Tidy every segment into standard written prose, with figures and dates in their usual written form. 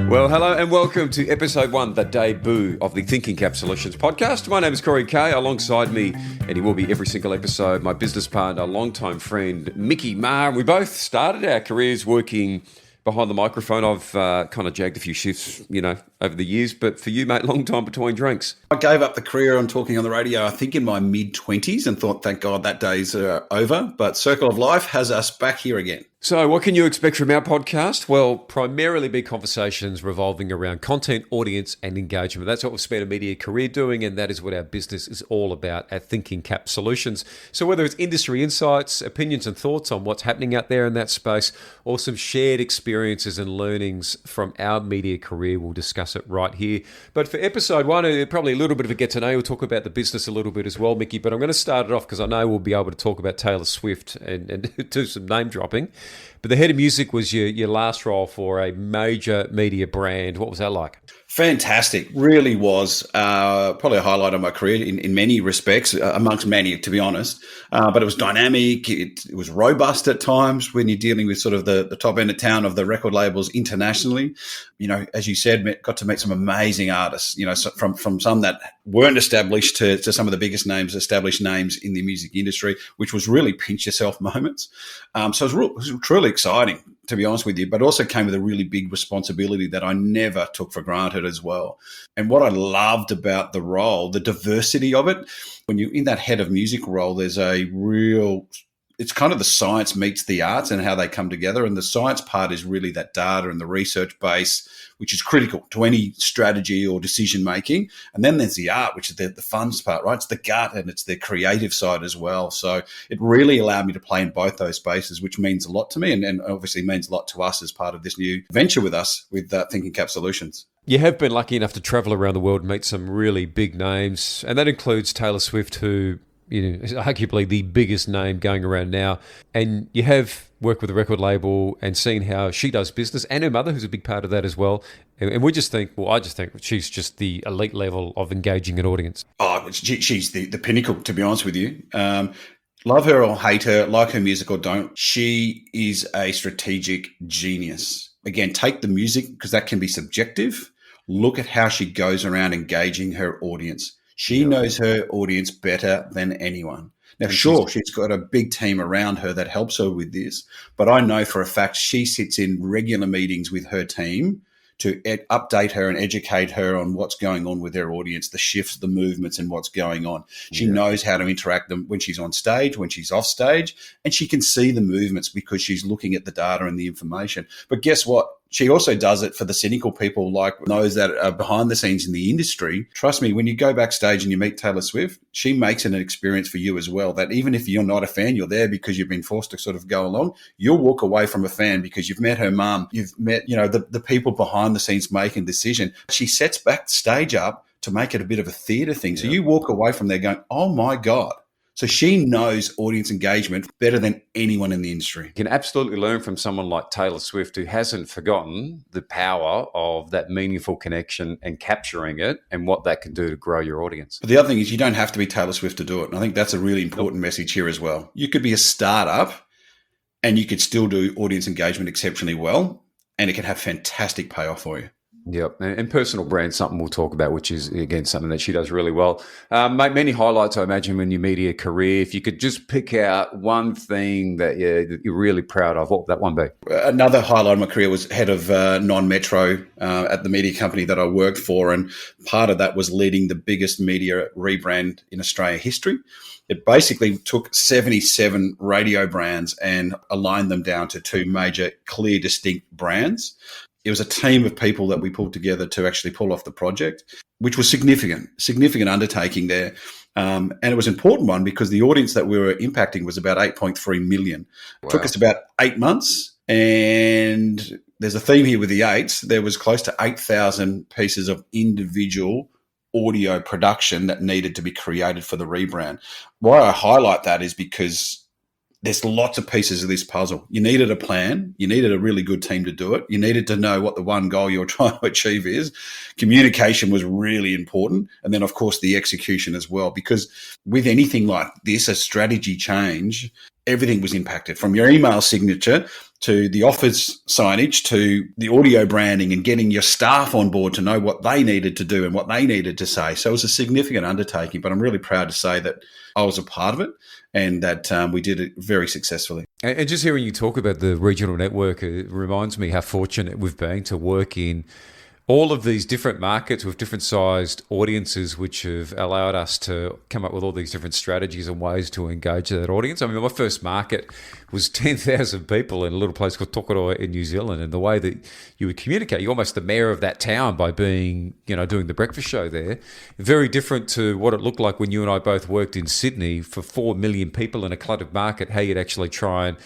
Well, hello and welcome to episode 1, the debut of the Thinking Cap Solutions podcast. My name is Corey Kay. Alongside me, and he will be every single episode, my business partner, longtime friend, Mickey Maher. We both started our careers working behind the microphone. I've kind of jagged a few shifts, over the years. But for you, mate, long time between drinks. I gave up the career on talking on the radio, I think in my mid-20s, and thought, thank God that day's over. But Circle of Life has us back here again. So what can you expect from our podcast? Well, primarily be conversations revolving around content, audience, and engagement. That's what we've spent a media career doing, and that is what our business is all about at Thinking Cap Solutions. So whether it's industry insights, opinions and thoughts on what's happening out there in that space, or some shared experiences and learnings from our media career, we'll discuss it right here. But for episode 1, probably a little bit of a get to know. We'll talk about the business a little bit as well, Mickey, but I'm going to start it off because I know we'll be able to talk about Taylor Swift and do some name dropping. But the head of music was your last role for a major media brand. What was that like? Fantastic. Really was probably a highlight of my career in many respects, amongst many, to be honest. But it was dynamic. It was robust at times when you're dealing with sort of the top end of town of the record labels internationally. As you said, got to meet some amazing artists, from some that weren't established to some of the biggest names, established names in the music industry, which was really pinch yourself moments. So it was truly exciting, to be honest with you, but also came with a really big responsibility that I never took for granted as well. And what I loved about the role, the diversity of it, when you're in that head of music role, there's it's kind of the science meets the arts and how they come together. And the science part is really that data and the research base, which is critical to any strategy or decision making. And then there's the art, which is the fun part, right? It's the gut and it's the creative side as well. So it really allowed me to play in both those spaces, which means a lot to me and obviously means a lot to us as part of this new venture with us with Thinking Cap Solutions. You have been lucky enough to travel around the world and meet some really big names, and that includes Taylor Swift, who is arguably the biggest name going around now. And you have worked with the record label and seen how she does business, and her mother, who's a big part of that as well. And I just think she's just the elite level of engaging an audience. Oh, she's the pinnacle, to be honest with you. Love her or hate her, like her music or don't, she is a strategic genius. Again, take the music because that can be subjective. Look at how she goes around engaging her audience. She knows her audience better than anyone. Now, sure, she's got a big team around her that helps her with this, but I know for a fact she sits in regular meetings with her team to update her and educate her on what's going on with their audience, the shifts, the movements, and what's going on. She knows how to interact them when she's on stage, when she's off stage, and she can see the movements because she's looking at the data and the information. But guess what? She also does it for the cynical people like those that are behind the scenes in the industry. Trust me, when you go backstage and you meet Taylor Swift, she makes it an experience for you as well, that even if you're not a fan, you're there because you've been forced to sort of go along, you'll walk away from a fan because you've met her mum, you've met, the people behind the scenes making a decision. She sets backstage up to make it a bit of a theatre thing. So you walk away from there going, oh my God. So she knows audience engagement better than anyone in the industry. You can absolutely learn from someone like Taylor Swift, who hasn't forgotten the power of that meaningful connection and capturing it and what that can do to grow your audience. But the other thing is you don't have to be Taylor Swift to do it. And I think that's a really important message here as well. You could be a startup and you could still do audience engagement exceptionally well, and it can have fantastic payoff for you. Yep, and personal brand, something we'll talk about, which is, again, something that she does really well. Many highlights, I imagine, in your media career. If you could just pick out one thing that you're really proud of, what would that one be? Another highlight of my career was head of non-metro at the media company that I worked for, and part of that was leading the biggest media rebrand in Australia history. It basically took 77 radio brands and aligned them down to 2 major, clear, distinct brands. It was a team of people that we pulled together to actually pull off the project, which was significant undertaking there. And it was an important one because the audience that we were impacting was about 8.3 million. Wow. It took us about 8 months. And there's a theme here with the 8s. There was close to 8,000 pieces of individual audio production that needed to be created for the rebrand. Why I highlight that is because there's lots of pieces of this puzzle. You needed a plan. You needed a really good team to do it. You needed to know what the one goal you're trying to achieve is. Communication was really important. And then, of course, the execution as well, because with anything like this, a strategy change, everything was impacted from your email signature to the office signage, to the audio branding and getting your staff on board to know what they needed to do and what they needed to say. So it was a significant undertaking, but I'm really proud to say that I was a part of it and that we did it very successfully. And just hearing you talk about the regional network, it reminds me how fortunate we've been to work in all of these different markets with different sized audiences, which have allowed us to come up with all these different strategies and ways to engage that audience. I mean, my first market was 10,000 people in a little place called Tokoroa in New Zealand. And the way that you would communicate, you're almost the mayor of that town by being, doing the breakfast show there. Very different to what it looked like when you and I both worked in Sydney for 4 million people in a cluttered market, how you'd actually try and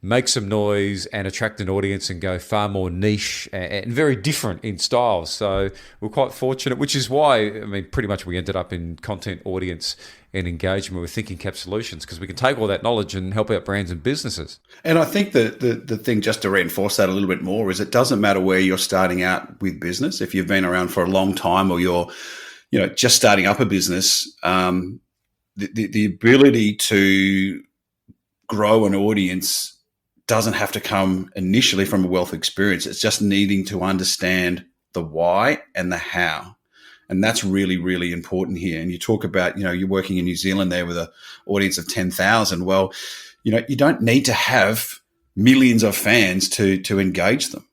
make some noise and attract an audience and go far more niche and very different in styles. So we're quite fortunate, which is why, pretty much we ended up in content, audience and engagement with Thinking Cap Solutions, because we can take all that knowledge and help out brands and businesses. And I think the thing, just to reinforce that a little bit more, is it doesn't matter where you're starting out with business. If you've been around for a long time or you're just starting up a business, the ability to grow an audience doesn't have to come initially from a wealth of experience. It's just needing to understand the why and the how. And that's really, really important here. And you talk about, you're working in New Zealand there with an audience of 10,000. Well, you don't need to have millions of fans to engage them.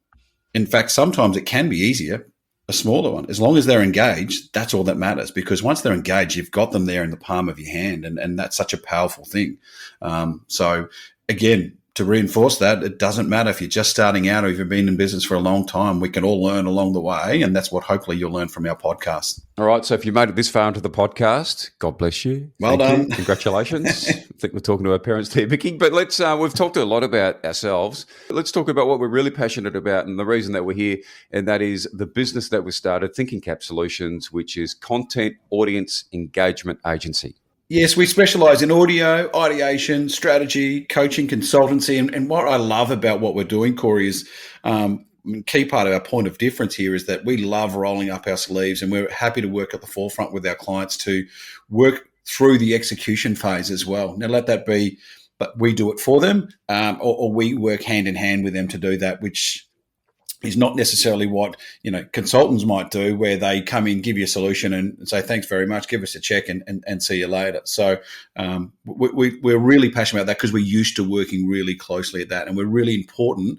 In fact, sometimes it can be easier, a smaller one. As long as they're engaged, that's all that matters, because once they're engaged, you've got them there in the palm of your hand. And that's such a powerful thing. So again, to reinforce that, it doesn't matter if you're just starting out or if you've been in business for a long time. We can all learn along the way, and that's what hopefully you'll learn from our podcast. All right, so if you made it this far into the podcast, God bless you. Well done. Congratulations. I think we're talking to our parents here, Mickey. But we've talked a lot about ourselves. Let's talk about what we're really passionate about and the reason that we're here, and that is the business that we started, Thinking Cap Solutions, which is content, audience, engagement agency. Yes, we specialise in audio, ideation, strategy, coaching, consultancy. And what I love about what we're doing, Corey, is key part of our point of difference here is that we love rolling up our sleeves, and we're happy to work at the forefront with our clients to work through the execution phase as well. Now, let that be, but we do it for them, or we work hand in hand with them to do that, which is not necessarily what consultants might do, where they come in, give you a solution and say, thanks very much, give us a check and see you later. So we're really passionate about that because we're used to working really closely at that, and we're really important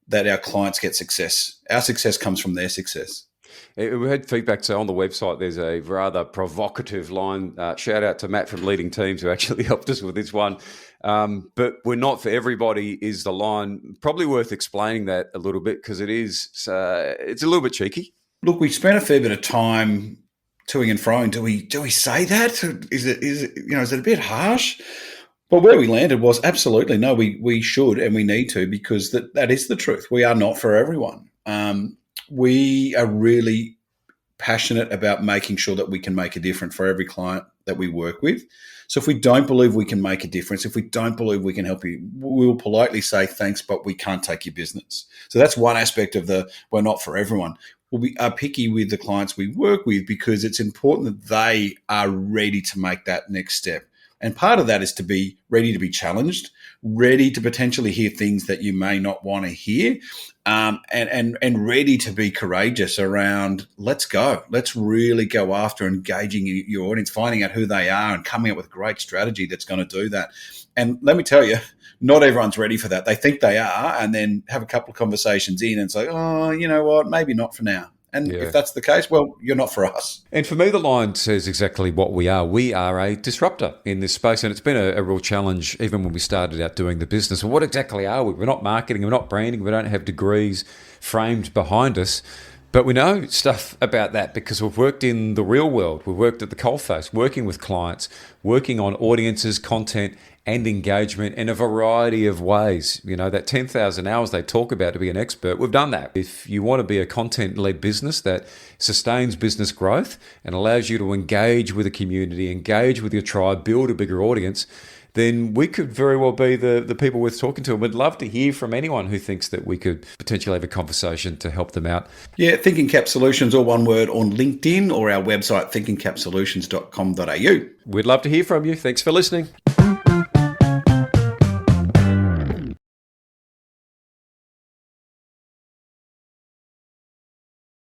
that our clients get success. Our success comes from their success. We had feedback, so on the website there's a rather provocative line. Shout out to Matt from Leading Teams who actually helped us with this one. But we're not for everybody is the line. Probably worth explaining that a little bit, because it's a little bit cheeky. Look, we spent a fair bit of time toing and froing. Do we say that? Is it a bit harsh? But where we landed was absolutely no. We should and we need to, because that is the truth. We are not for everyone. We are really passionate about making sure that we can make a difference for every client that we work with. So if we don't believe we can make a difference, if we don't believe we can help you, we will politely say thanks, but we can't take your business. So that's one aspect of we're not for everyone. We are picky with the clients we work with because it's important that they are ready to make that next step. And part of that is to be ready to be challenged, ready to potentially hear things that you may not want to hear, and ready to be courageous around, let's go. Let's really go after engaging your audience, finding out who they are and coming up with a great strategy that's going to do that. And let me tell you, not everyone's ready for that. They think they are, and then have a couple of conversations in and say, oh, you know what, maybe not for now. And if that's the case, well, you're not for us. And for me, the line says exactly what we are. We are a disruptor in this space. And it's been a real challenge, even when we started out doing the business. Well, what exactly are we? We're not marketing, we're not branding, we don't have degrees framed behind us. But we know stuff about that because we've worked in the real world. We've worked at the coalface, working with clients, working on audiences, content, and engagement in a variety of ways. That 10,000 hours they talk about to be an expert, we've done that. If you want to be a content-led business that sustains business growth and allows you to engage with a community, engage with your tribe, build a bigger audience, then we could very well be the people worth talking to. And we'd love to hear from anyone who thinks that we could potentially have a conversation to help them out. Yeah, Thinking Cap Solutions, all one word, on LinkedIn or our website, thinkingcapsolutions.com.au. We'd love to hear from you. Thanks for listening.